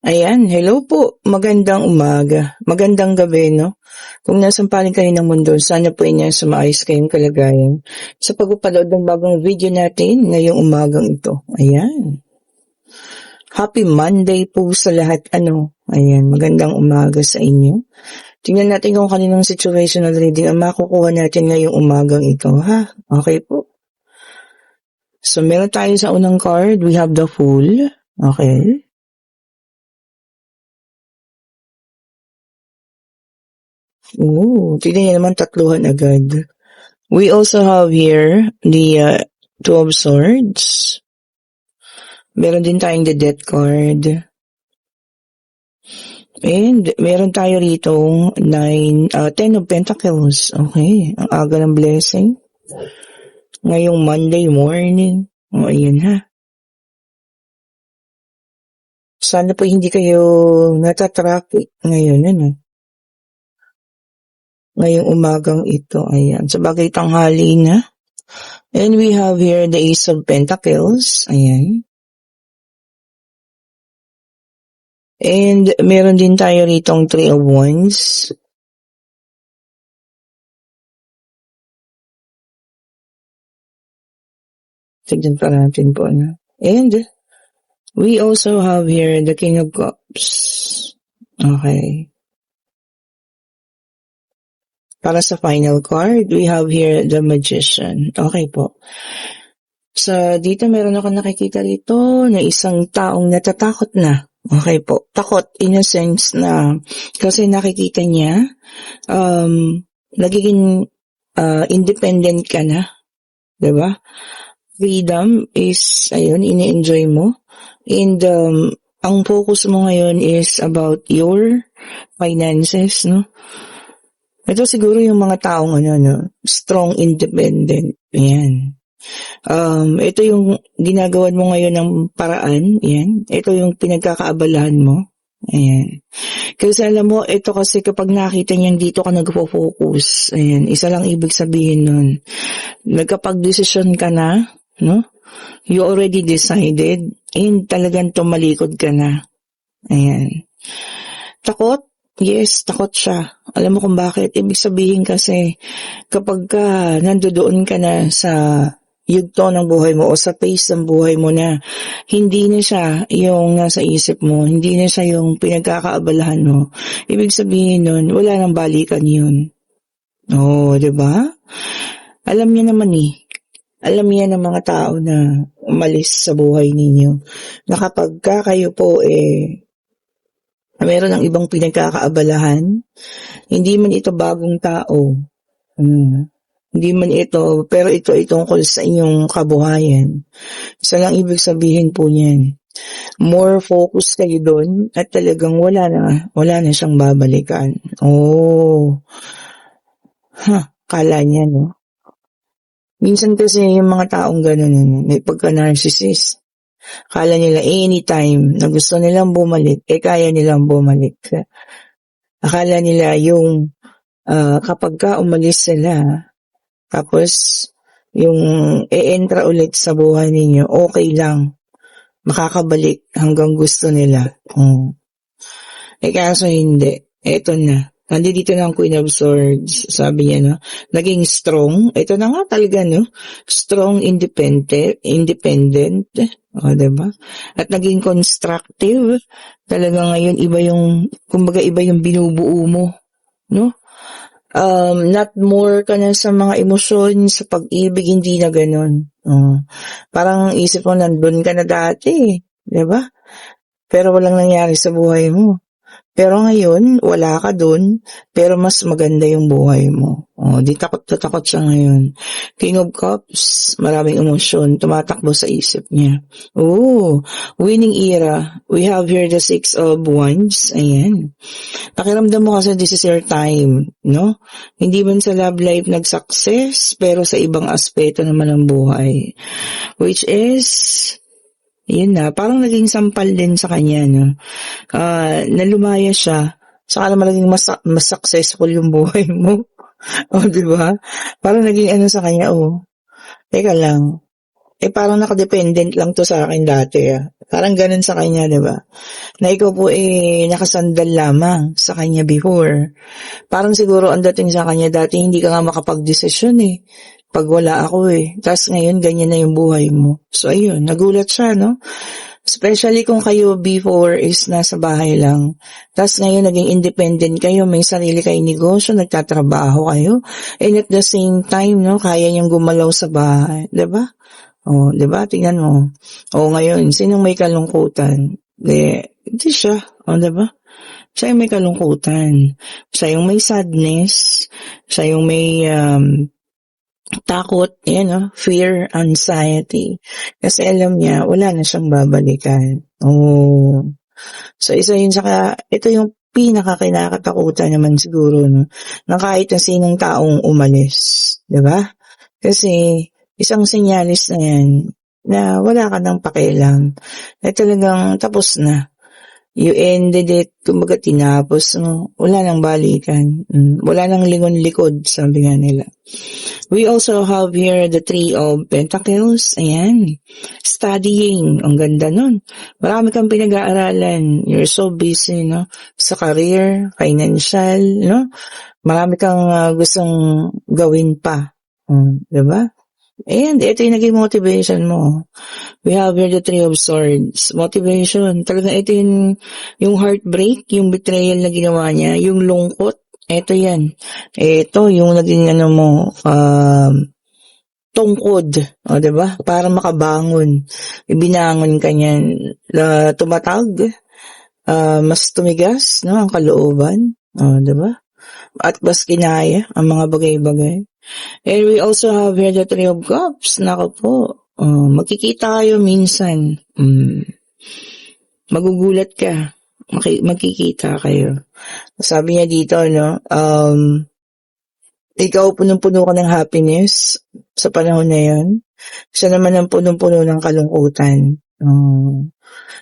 Ayan, hello po. Magandang umaga. Magandang gabi, no? Kung nasang panig kayo ng mundo, sana po inyo sa maayos kayong kalagayan. Sa pagpapanood ng bagong video natin ngayong umagang ito. Ayan. Happy Monday po sa lahat, ano? Ayan, magandang umaga sa inyo. Tingnan natin kung kaninong situational reading ang makukuha natin ngayong umagang ito, ha? Okay po. So, meron tayo sa unang card. We have the Fool. Okay. Tignan niyo naman, tatluhan agad. We also have here the Two of Swords. Meron din tayong the Death card. And meron tayo rito 10 of Pentacles. Okay, ang aga ng blessing. Ngayong Monday morning. O, ayan ha. Sana po hindi kayo natatraffic ngayon, ano? Ngayong umagang ito, ayan. Sa bagay tanghali na. And we have here the Ace of Pentacles, ayan. And meron din tayo ritong Three of Wands. Tignan pa natin po, ano. And we also have here the King of Cups. Okay. Para sa final card, we have here the Magician. Okay po. So, dito meron ako nakikita rito na isang taong natatakot na. Okay po. Takot in a sense na kasi nakikita niya nagiging independent ka na. Diba? Freedom is, ayun, ini-enjoy mo. And ang focus mo ngayon is about your finances, no? Ito siguro yung mga taong strong, independent. Ayan. Ito yung ginagawan mo ngayon ng paraan. Ayan. Ito yung pinagkakaabalahan mo. Ayan. Kasi alam mo, ito kasi kapag nakita niyan dito ka nagpo-focus. Ayan. Isa lang ibig sabihin nun. Nagkapag-desisyon ka na, no? You already decided and talagang tumalikod ka na. Ayan. Takot? Yes, takot siya. Alam mo kung bakit? Ibig sabihin kasi kapag ka nandoon ka na sa yugto ng buhay mo o sa pace ng buhay mo na hindi na siya yung nasa isip mo, hindi na siya yung pinagkakaabalahan mo. Ibig sabihin nun, wala nang balikan yun. Oo, diba? Alam niya naman alam niya ng mga tao na umalis sa buhay ninyo na kapag ka kayo po meron ng ibang pinagkakaabalahan, hindi man ito bagong tao. Hindi man ito, pero ito ay tungkol sa inyong kabuhayan. Isa lang ibig sabihin po niyan. More focus kayo doon at talagang wala na siyang babalikan. Kala niya, no? Minsan kasi yung mga taong gano'n, may pagka-narcissist. Kala nila anytime na gusto nilang bumalik, kaya nilang bumalik. Akala nila yung kapag ka umalis sila, tapos yung e-entra ulit sa buhay ninyo, okay lang. Makakabalik hanggang gusto nila. Kaso hindi. Eto na. Nandito na ang Queen of Swords. Sabi niya, no? Naging strong. Ito na nga talaga, no? Strong, independent. Diba? At naging constructive. Talaga ngayon, kumbaga iba yung binubuo mo. No? Not more ka na sa mga emosyon, sa pag-ibig, hindi na ganun. Parang isip mo, nandun ka na dati. Diba? Pero walang nangyari sa buhay mo. Pero ngayon, wala ka dun, pero mas maganda yung buhay mo. Di takot na takot siya ngayon. King of Cups, maraming emosyon, tumatakbo sa isip niya. Winning era. We have here the Six of Wands. Ayan. Pakiramdam mo kasi this is your time, no? Hindi man sa love life nag-success, pero sa ibang aspeto naman ng buhay. Which is yun na, parang naging sampal din sa kanya, no? Na lumaya siya, saka naman naging mas successful yung buhay mo. Diba? Parang naging sa kanya, teka lang, parang nakadependent lang to sa akin dati, Parang ganun sa kanya, 'di ba? Na ikaw po, nakasandal lamang sa kanya before. Parang siguro ang dating sa kanya dati hindi ka nga makapagdesisyon, 'pag wala ako, Ta's ngayon ganyan na yung buhay mo. So ayun, nagulat siya 'no? Especially kung kayo before is nasa bahay lang. Ta's ngayon naging independent kayo, may sarili kayong negosyo, nagtatrabaho kayo, and at the same time 'no, kaya niyang gumalaw sa bahay, 'di ba? Oh, 'di ba tingnan mo. Oh, ngayon sinong may kalungkutan? Di siya, 'di ba? Siya yung may kalungkutan, siya yung may sadness, siya yung may, takot, fear, anxiety. Kasi alam niya wala na siyang babalikan. Oh. So isa yun, saka ito yung pinakakinakatakutan naman siguro 'no, na kahit na sinong taong umalis, 'di ba? Kasi isang senyales na 'yan na wala ka ng pakialam, na talagang tapos na. You ended it, kumbaga tinapos mo, wala nang balikan, wala nang lingon-likod, sabi nga nila. We also have here the Three of Pentacles, ayan, studying, ang ganda nun. Marami kang pinag-aaralan, you're so busy, no, sa career, financial, no, marami kang gustong gawin pa, diba? And ito yung naging motivation mo. We have here the Three of Swords. Motivation. Talagang ito yung heartbreak, yung betrayal na ginawa niya, yung lungkot. Ito yan. Ito yung naging tungkod. O, diba? Para makabangon. Ibinangon ka niyan. Tumatag. Mas tumigas, no? Ang kalooban. O, diba? At mas kinaya ang mga bagay-bagay. And we also have here the Three of Cups. Nako po. Magkikita kayo minsan. Magugulat ka. Magkikita kayo. Sabi niya dito, no, ikaw punong-puno ka ng happiness sa panahon na yan. Siya naman ang punong-puno ng kalungkutan.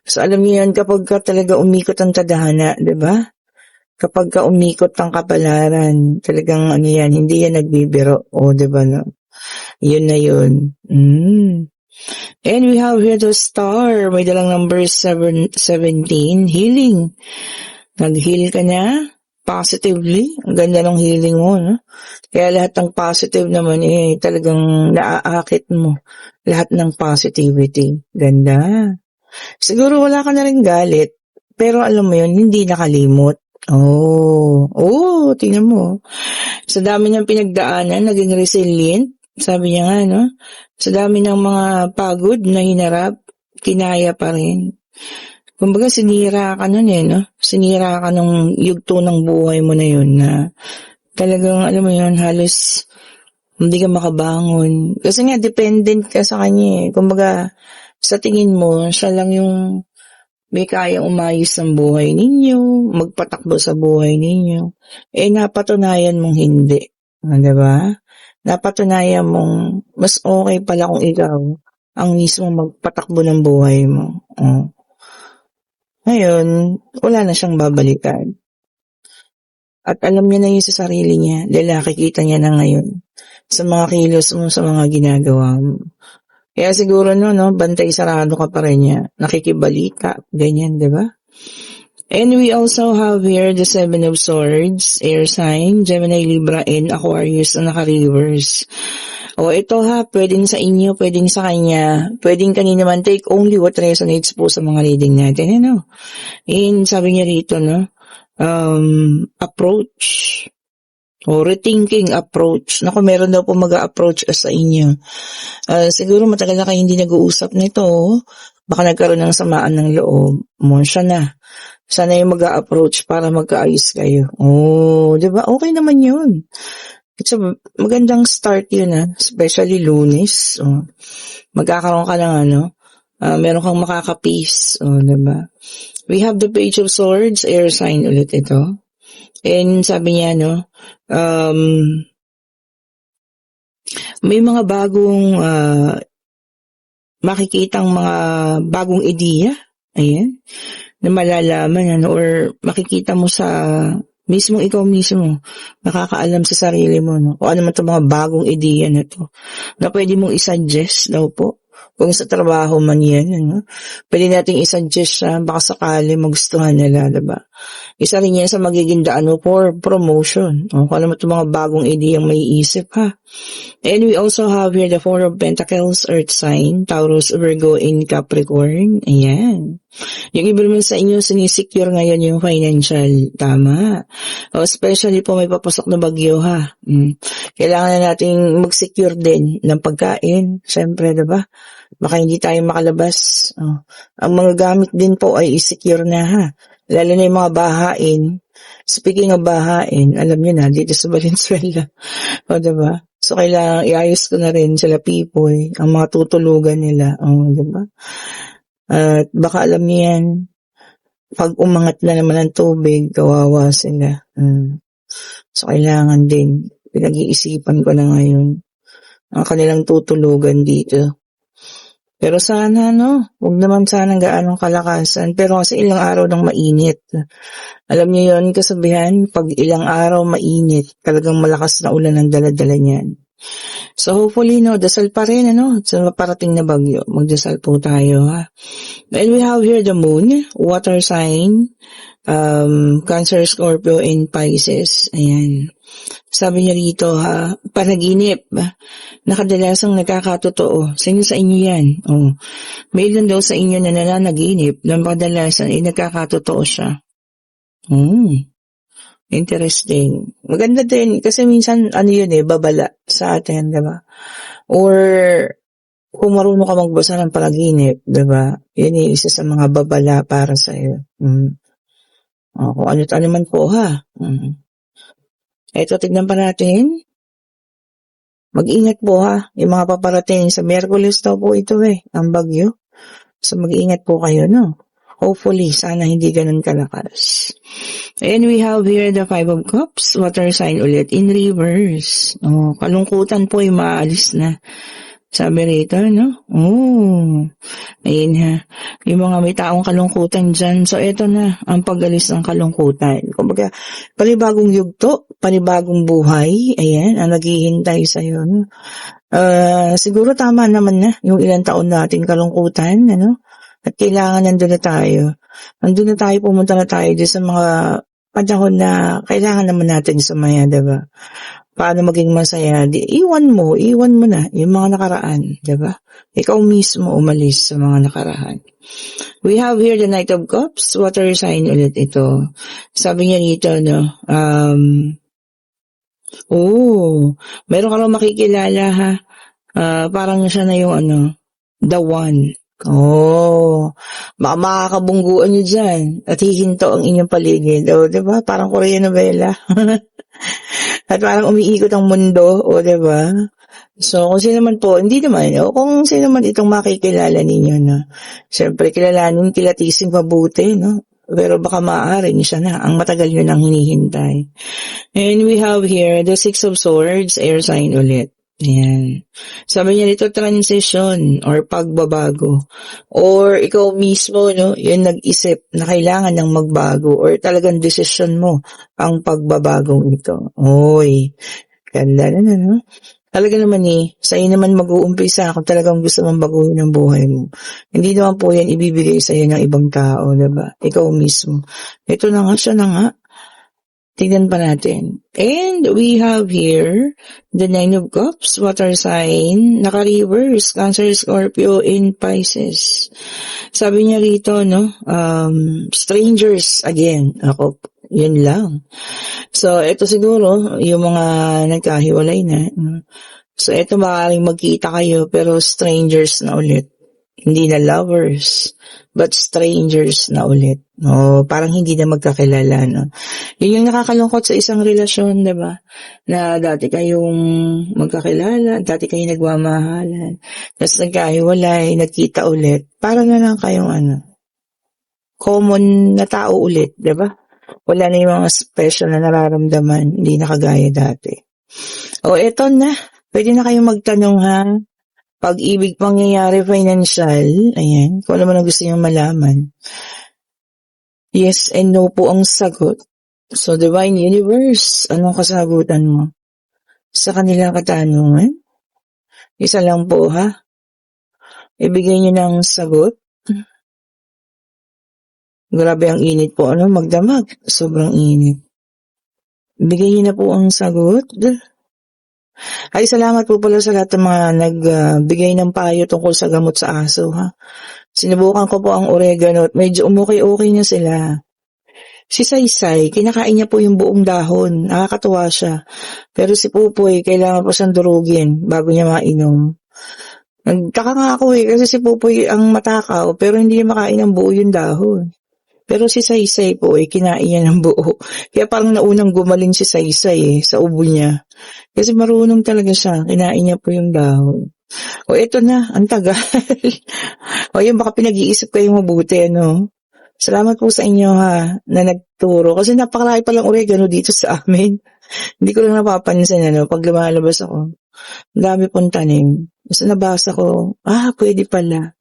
So alam niyo yan, kapag ka talaga umikot ang tadhana, di ba? Kapag ka umikot ang kapalaran, talagang yan, hindi yan nagbibiro. O, diba, no? Yun na yun. And we have here the Star. May dalang number 17, healing. Nag-heal ka na positively. Ang ganda ng healing mo, no? Kaya lahat ng positive naman, talagang naaakit mo. Lahat ng positivity. Ganda. Siguro wala ka na rin galit. Pero alam mo yun, hindi nakalimot. Tingnan mo. Sa dami ng pinagdaanan, naging resilient. Sabi niya nga, no? Sa dami ng mga pagod na hinarap, kinaya pa rin. Kumbaga, sinira ka nun no? Sinira ka nung yugto ng buhay mo na yun na talagang, alam mo yun, halos hindi ka makabangon. Kasi nga, dependent ka sa kanya. Kumbaga, sa tingin mo, siya lang yung may kayang umayos ng buhay ninyo, magpatakbo sa buhay ninyo. Napatunayan mong hindi. Diba? Napatunayan mong mas okay pala kung ikaw ang mismo magpatakbo ng buhay mo. Ngayon, wala na siyang babalikan. At alam niya na yun sa sarili niya dahil nakikita niya na ngayon sa mga kilos mo, sa mga ginagawa mo. Kaya siguro no, bantay sarado ka pa rin niya. Nakikibalita, ganyan, di ba? And we also have here the Seven of Swords, air sign, Gemini, Libra, and Aquarius na naka-reverse. Ito pwedeng sa inyo, pwedeng sa kanya, pwedeng kanina man, take only what resonates po sa mga reading natin, And sabi niya rito, no, approach, rethinking approach. Naku, meron daw po mag-a-approach sa inyo. Siguro matagal na kayo hindi nag-uusap nito. Baka nagkaroon ng samaan ng loob. Siya na yung mag-a-approach para magkaayos kayo. Di ba? Okay naman yun. It's a magandang start yun, especially Lunes. Magkakaroon ka ng meron kang makaka-peace. Di ba? We have the Page of Swords, air sign ulit ito. And sabi niya, may mga bagong makikitang mga bagong ideya, ayan, na malalaman, or makikita mo sa mismong ikaw mismo, nakakaalam sa sarili mo, o ano man itong mga bagong ideya na to, na pwede mong isuggest daw po, Kung sa trabaho man yan, ano? Pwede nating i-suggest siya, baka sakali magustuhan nila, diba? Isa rin yan sa magiging daan mo for promotion. O, kung alam mo itong mga bagong ideyang may isip, ha? And we also have here the Four of Pentacles, Earth sign, Taurus, Virgo, and Capricorn. Ayan. Yung iba naman sa inyo, sinisecure ngayon yung financial. Tama. O, especially po may papasok na bagyo, ha? Kailangan na nating mag-secure din ng pagkain. Siyempre, diba? Baka hindi tayo makalabas. Ang mga gamit din po ay i-secure na, ha? Lalo na yung mga bahain. Speaking of bahain, alam niyo na, dito sa Valenzuela. O, diba? So, kailangan iayos ko na rin sila Pipoy, ang mga tutulugan nila. O, diba? At baka alam niyo yan, pag umangat na naman ang tubig, kawawa sila. So, kailangan din, pinag-iisipan ko na ngayon, ang kanilang tutulugan dito. Pero sana, huwag naman sana gaanong kalakasan. Pero kasi ilang araw nang mainit. Alam niyo yon kasabihan, pag ilang araw mainit, talagang malakas na ulan ang dala-dala niyan. So hopefully, dasal pa rin, sa parating na bagyo. Magdasal po tayo, ha. And we have here the moon, water sign, Cancer, Scorpio, and Pisces. Ayan. Sabi niya rito, ha, panaginip, na kadalasang nagkakatotoo. Sino sa inyo yan? May ilan daw sa inyo na nananaginip na kadalasan ay nagkakatotoo siya. Interesting. Maganda din kasi minsan babala sa atin, 'di ba? Or kung marunong ka magbasa ng panaginip, 'di ba? Yan yung isa sa mga babala para sa iyo. Kung ano man po, ha. Ito, tignan pa natin. Mag-ingat po, ha. Yung mga paparating sa Miyerkules daw po ito ang bagyo. So mag-ingat po kayo, Hopefully, sana hindi ganun kalakas. And we have here the Five of Cups, water sign ulit in reverse. Kalungkutan po yung maalis na. Sabi rito, ayun, ha. Yung mga may taong kalungkutan dyan. So, eto na ang pag-alis ng kalungkutan. Kumbaga, panibagong yugto, panibagong buhay. Ayan, ang naghihintay sa'yo, siguro tama naman na yung ilang taon nating kalungkutan, At kailangan nandun na tayo. Nandun na tayo, pumunta na tayo dyan sa mga panahon na kailangan naman natin sumaya, diba? Paano maging masaya? Iwan mo na yung mga nakaraan, diba? Ikaw mismo umalis sa mga nakaraan. We have here the Knight of Cups, water sign ulit ito. Sabi niya dito, meron ka lang makikilala, ha? Parang siya na yung the one. Baka makakabungguan nyo dyan at hihinto ang inyong paligid. Diba? Parang Korean novela. At parang umiikot ang mundo. Diba? So, kung sino man po, hindi naman, kung sino man itong makikilala ninyo, siyempre, kilalanin, kilatisin mabuti, Pero baka maaaring siya na ang matagal nyo nang hinihintay. And we have here the Six of Swords, air sign ulit. Ayan. Sabi niya dito, transition or pagbabago. Or ikaw mismo, yung nag-isip na kailangan ng magbago or talagang desisyon mo ang pagbabagong ito. Ganda na, Talaga naman sa'yo naman mag-uumpisa kung talagang gusto mong baguhin ang buhay mo. Hindi naman po yan ibibigay sa'yo ng ibang tao, diba? Ikaw mismo. Ito na nga, siya na nga. Tignan pa natin. And we have here the Nine of Cups, water sign, naka-reverse, Cancer, Scorpio, and Pisces. Sabi niya rito, strangers again. Ako, yun lang. So, ito siguro, yung mga nagkahiwalay na. So, ito maaaring magkita kayo, pero strangers na ulit. Hindi na lovers, but strangers na ulit. Parang hindi na magkakilala, Yun yung nakakalungkot sa isang relasyon, diba? Na dati kayong magkakilala, dati kayong nagmamahalan, tapos nagkahiwalay, nagkita ulit. Para na lang kayong common na tao ulit, diba? Wala na yung mga special na nararamdaman, hindi na kagaya dati. Eto na. Pwede na kayong magtanong, ha? Pag-ibig, pangyayari, financial, ayan, kung ano man ang gusto nyo malaman. Yes and no po ang sagot. So, Divine Universe, anong kasagutan mo sa kanilang katanungan? Isa lang po, ha? ibigay niyo ng sagot. Grabe ang init po, magdamag. Sobrang init. Ibigay niyo na po ang sagot. Ay, salamat po pala sa lahat ng mga nagbigay ng payo tungkol sa gamot sa aso, ha. Sinubukan ko po ang oregano at medyo umokay-okay na sila. Si Saysay, kinakain niya po yung buong dahon. Nakakatuwa siya. Pero si Pupoy, kailangan po siyang durugin bago niya mainom. Nagtaka nga ako kasi si Pupoy ang matakaw pero hindi niya makain ng buo yung dahon. Pero si Saysay po, kinain niya ng buo. Kaya parang naunang gumaling si Saysay sa ubo niya. Kasi marunong talaga siya. Kinain niya po yung dahon. O eto na, ang tagal. O yun, baka pinag-iisip kayo mabuti, Salamat po sa inyo ha, na nagturo. Kasi napakalaki palang oregano dito sa amin. Hindi ko lang napapansin, pag lumalabas ako. Ang dami pong tanim. Basta nabasa ko, pwede pala.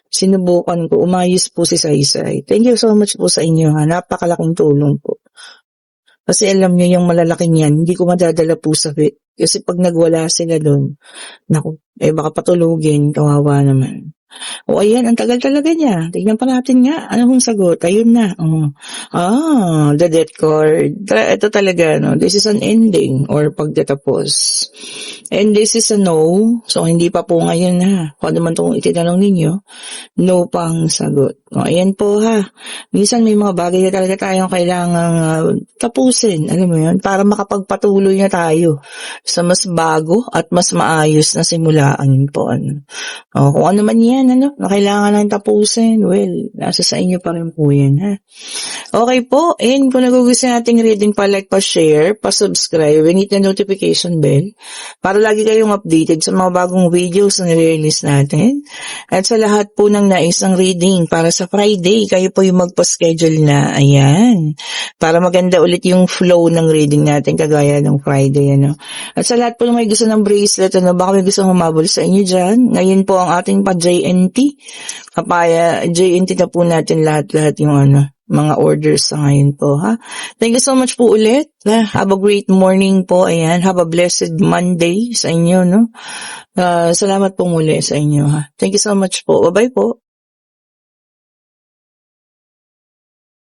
Sinubukan ko, umayos po si Saysay. Thank you so much po sa inyo ha, napakalaking tulong po. Kasi alam niyo yung malalaking yan, hindi ko madadala po sa vet. Kasi pag nagwala sila doon, naku, baka patulugin, kawawa naman. O ayan, ang tagal talaga niya. Tignan pa natin nga. Ano kung sagot? Ayun na. The death card. Ito talaga, this is an ending or pagtatapos. And this is a no. So, hindi pa po ngayon ha. Kung ano man itong itinanong ninyo, no pang sagot. O, ayan po ha. Minsan may mga bagay na talaga tayong kailangang tapusin. Alam mo yun? Para makapagpatuloy na tayo sa mas bago at mas maayos na simulaan po. Kung ano man yan, na kailangan lang tapusin, well, nasa sa inyo pa rin po yan, ha? Okay po, and kung nagugustuhan nating reading, pa-like, pa-share, pa-subscribe, and hit the notification bell para lagi kayong updated sa mga bagong videos na nire-release natin. At sa lahat po ng nais ng reading para sa Friday, kayo po yung magpa-schedule na, ayan, para maganda ulit yung flow ng reading natin kagaya ng Friday, At sa lahat po ng may gusto ng bracelet, baka may gusto humabol sa inyo dyan, ngayon po ang ating pa-JNT, JNT na po natin lahat-lahat yung mga orders sa ngayon po, ha. Thank you so much po ulit. Have a great morning po. Ayan, have a blessed Monday sa inyo, Salamat po muli sa inyo, ha. Thank you so much po. Bye-bye po.